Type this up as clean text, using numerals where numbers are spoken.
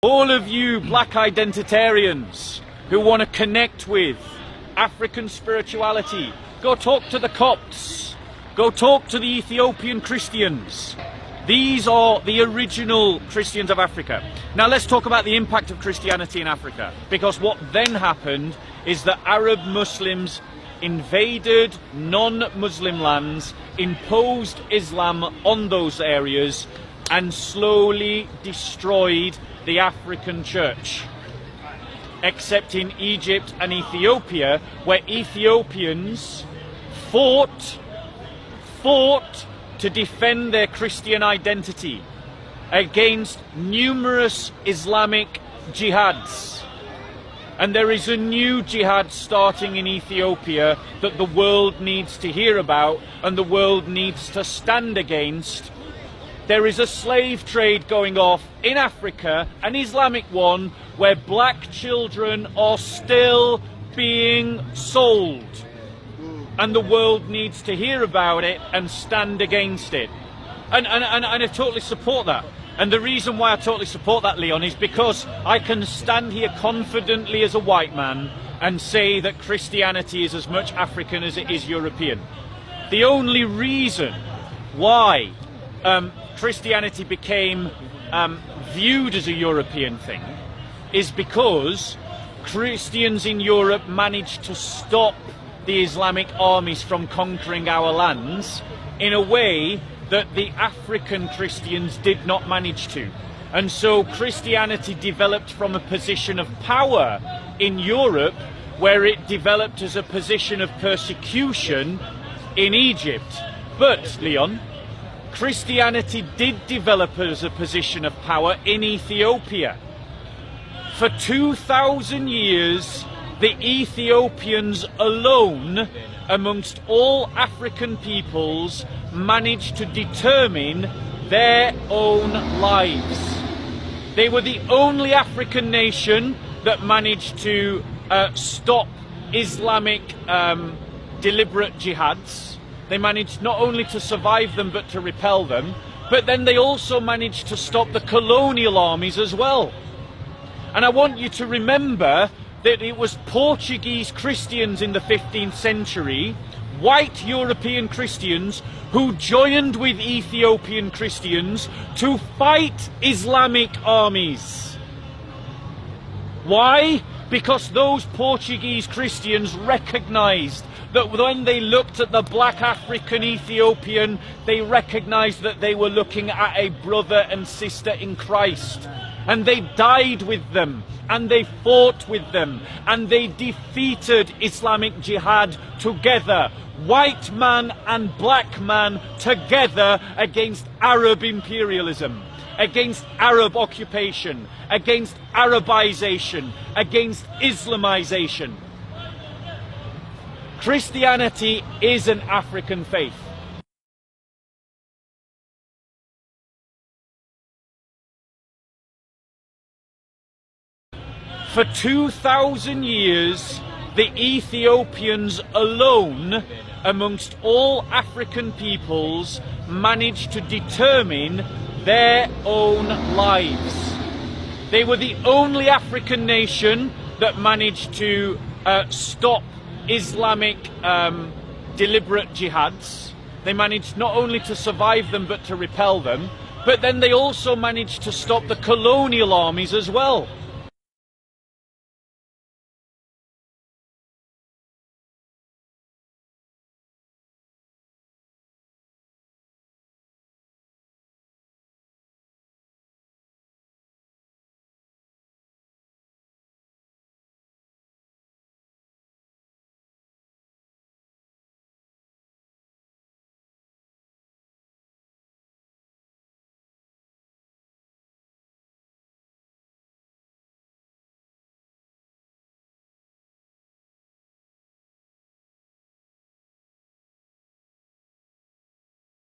All of you black identitarians who want to connect with African spirituality, go talk to the Copts, go talk to the Ethiopian Christians. These are the original Christians of Africa. Now let's talk about the impact of Christianity in Africa, because what then happened is that Arab Muslims invaded non-Muslim lands, imposed Islam on those areas, and slowly destroyed the African church, except in Egypt and Ethiopia, where Ethiopians fought to defend their Christian identity against numerous Islamic jihads. And there is a new jihad starting in Ethiopia that the world needs to hear about and the world needs to stand against. There is a slave trade going off in Africa, an Islamic one, where black children are still being sold. And the world needs to hear about it and stand against it. And I totally support that. And the reason why I totally support that, Leon, is because I can stand here confidently as a white man and say that Christianity is as much African as it is European. The only reason why Christianity became viewed as a European thing is because Christians in Europe managed to stop the Islamic armies from conquering our lands in a way that the African Christians did not manage to. And so Christianity developed from a position of power in Europe, where it developed as a position of persecution in Egypt. But, Leon, Christianity did develop as a position of power in Ethiopia. For 2,000 years, the Ethiopians alone, amongst all African peoples, managed to determine their own lives. They were the only African nation that managed to stop Islamic deliberate jihads. They managed not only to survive them but to repel them, but then they also managed to stop the colonial armies as well. And I want you to remember that it was Portuguese Christians in the 15th century, white European Christians, who joined with Ethiopian Christians to fight Islamic armies. Why? Because those Portuguese Christians recognized that when they looked at the black African Ethiopian, they recognized that they were looking at a brother and sister in Christ. And they died with them, and they fought with them, and they defeated Islamic jihad together. White man and black man together against Arab imperialism, against Arab occupation, against Arabization, against Islamization. Christianity is an African faith. For 2,000 years, the Ethiopians alone, amongst all African peoples, managed to determine their own lives. They were the only African nation that managed to stop Islamic deliberate jihads. They managed not only to survive them but to repel them, but then they also managed to stop the colonial armies as well.